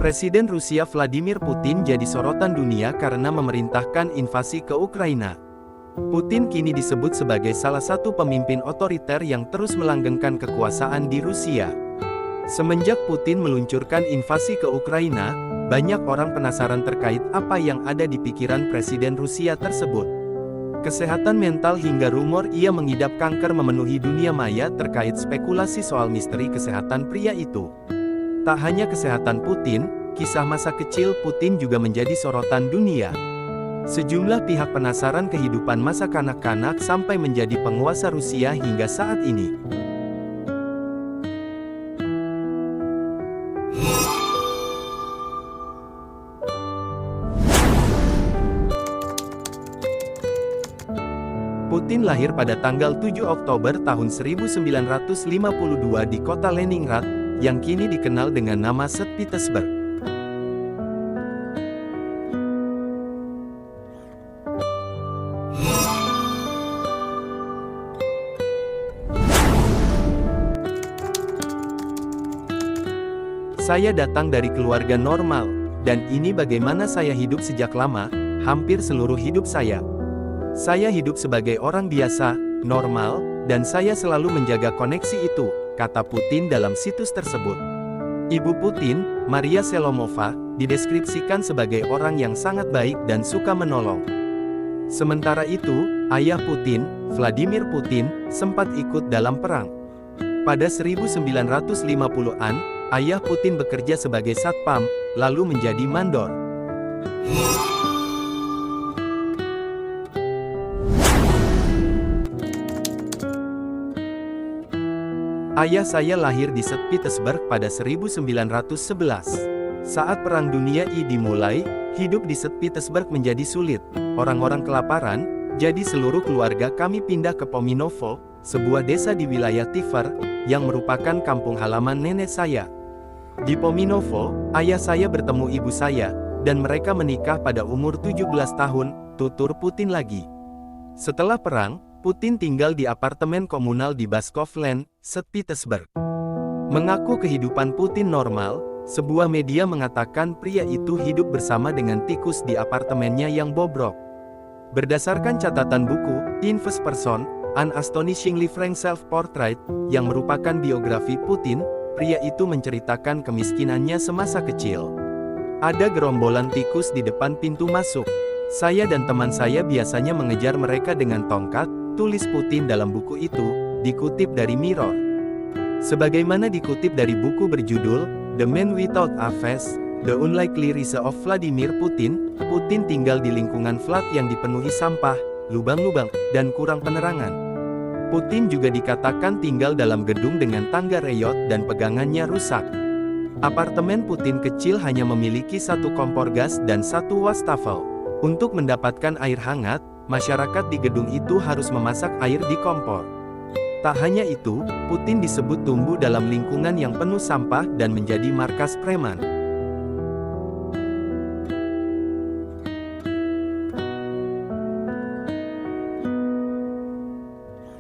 Presiden Rusia Vladimir Putin jadi sorotan dunia karena memerintahkan invasi ke Ukraina. Putin kini disebut sebagai salah satu pemimpin otoriter yang terus melanggengkan kekuasaan di Rusia. Semenjak Putin meluncurkan invasi ke Ukraina, banyak orang penasaran terkait apa yang ada di pikiran Presiden Rusia tersebut. Kesehatan mental hingga rumor ia mengidap kanker memenuhi dunia maya terkait spekulasi soal misteri kesehatan pria itu. Tak hanya kesehatan Putin, kisah masa kecil Putin juga menjadi sorotan dunia. Sejumlah pihak penasaran kehidupan masa kanak-kanak sampai menjadi penguasa Rusia hingga saat ini. Putin lahir pada tanggal 7 Oktober tahun 1952 di kota Leningrad, yang kini dikenal dengan nama St. Petersburg. Saya datang dari keluarga normal, dan ini bagaimana saya hidup sejak lama, hampir seluruh hidup saya. Saya hidup sebagai orang biasa, normal, dan saya selalu menjaga koneksi itu, kata Putin dalam situs tersebut. Ibu Putin, Maria Selomova, dideskripsikan sebagai orang yang sangat baik dan suka menolong. Sementara itu, ayah Putin, Vladimir Putin, sempat ikut dalam perang. Pada 1950-an, ayah Putin bekerja sebagai satpam, lalu menjadi mandor. Ayah saya lahir di St. Petersburg pada 1911. Saat Perang Dunia I dimulai, hidup di St. Petersburg menjadi sulit. Orang-orang kelaparan, jadi seluruh keluarga kami pindah ke Pominovo, sebuah desa di wilayah Tver, yang merupakan kampung halaman nenek saya. Di Pominovo, ayah saya bertemu ibu saya, dan mereka menikah pada umur 17 tahun, tutur Putin lagi. Setelah perang, Putin tinggal di apartemen komunal di Baskovland, St. Petersburg. Mengaku kehidupan Putin normal, sebuah media mengatakan pria itu hidup bersama dengan tikus di apartemennya yang bobrok. Berdasarkan catatan buku, In First Person, An Astonishingly Frank Self-Portrait, yang merupakan biografi Putin, pria itu menceritakan kemiskinannya semasa kecil. Ada gerombolan tikus di depan pintu masuk. Saya dan teman saya biasanya mengejar mereka dengan tongkat, tulis Putin dalam buku itu, dikutip dari Mirror. Sebagaimana dikutip dari buku berjudul, The Man Without a Face, The Unlikely Rise of Vladimir Putin, Putin tinggal di lingkungan flat yang dipenuhi sampah, lubang-lubang, dan kurang penerangan. Putin juga dikatakan tinggal dalam gedung dengan tangga reyot dan pegangannya rusak. Apartemen Putin kecil hanya memiliki satu kompor gas dan satu wastafel. Untuk mendapatkan air hangat, masyarakat di gedung itu harus memasak air di kompor. Tak hanya itu, Putin disebut tumbuh dalam lingkungan yang penuh sampah dan menjadi markas preman.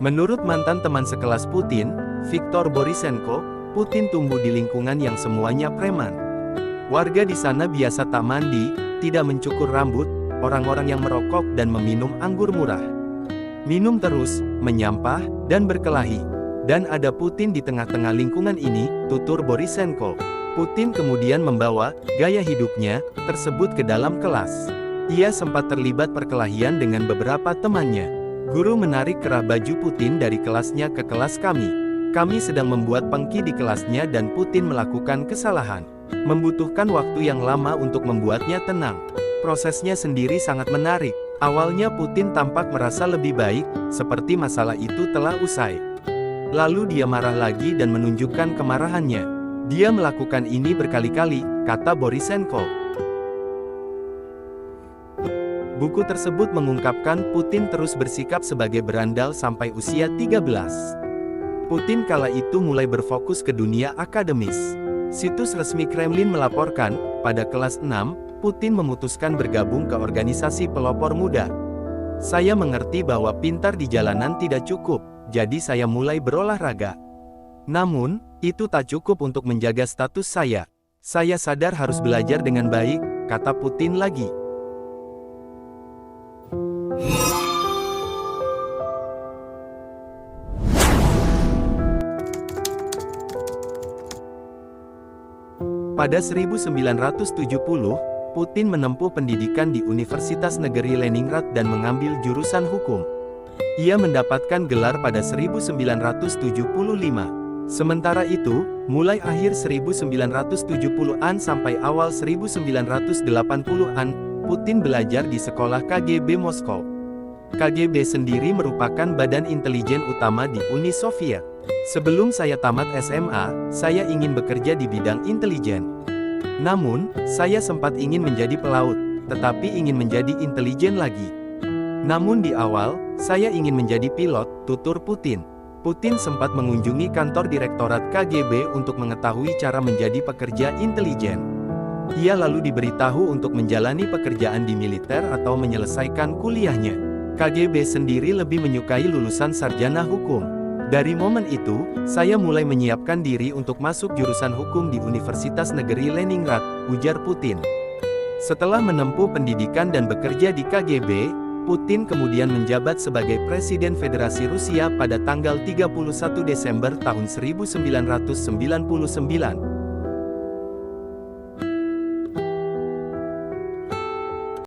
Menurut mantan teman sekelas Putin, Viktor Borisenko, Putin tumbuh di lingkungan yang semuanya preman. Warga di sana biasa tak mandi, tidak mencukur rambut, orang-orang yang merokok dan meminum anggur murah. Minum terus, menyampah, dan berkelahi. Dan ada Putin di tengah-tengah lingkungan ini, tutur Borisenko. Putin kemudian membawa gaya hidupnya tersebut ke dalam kelas. Ia sempat terlibat perkelahian dengan beberapa temannya. Guru menarik kerah baju Putin dari kelasnya ke kelas kami. Kami sedang membuat pengki di kelasnya dan Putin melakukan kesalahan. Membutuhkan waktu yang lama untuk membuatnya tenang. Prosesnya sendiri sangat menarik. Awalnya Putin tampak merasa lebih baik, seperti masalah itu telah usai. Lalu dia marah lagi dan menunjukkan kemarahannya. Dia melakukan ini berkali-kali, kata Borisenko. Buku tersebut mengungkapkan Putin terus bersikap sebagai berandal sampai usia 13. Putin kala itu mulai berfokus ke dunia akademis. Situs resmi Kremlin melaporkan, pada kelas 6, Putin memutuskan bergabung ke organisasi pelopor muda. Saya mengerti bahwa pintar di jalanan tidak cukup, jadi saya mulai berolahraga. Namun, itu tak cukup untuk menjaga status saya. Saya sadar harus belajar dengan baik, kata Putin lagi. Pada 1970, Putin menempuh pendidikan di Universitas Negeri Leningrad dan mengambil jurusan hukum. Ia mendapatkan gelar pada 1975. Sementara itu, mulai akhir 1970-an sampai awal 1980-an, Putin belajar di sekolah KGB Moskow. KGB sendiri merupakan badan intelijen utama di Uni Soviet. Sebelum saya tamat SMA, saya ingin bekerja di bidang intelijen. Namun, saya sempat ingin menjadi pelaut, tetapi ingin menjadi intelijen lagi. Namun di awal, saya ingin menjadi pilot, tutur Putin. Putin sempat mengunjungi kantor Direktorat KGB untuk mengetahui cara menjadi pekerja intelijen. Ia lalu diberitahu untuk menjalani pekerjaan di militer atau menyelesaikan kuliahnya. KGB sendiri lebih menyukai lulusan sarjana hukum. Dari momen itu, saya mulai menyiapkan diri untuk masuk jurusan hukum di Universitas Negeri Leningrad, ujar Putin. Setelah menempuh pendidikan dan bekerja di KGB, Putin kemudian menjabat sebagai Presiden Federasi Rusia pada tanggal 31 Desember tahun 1999.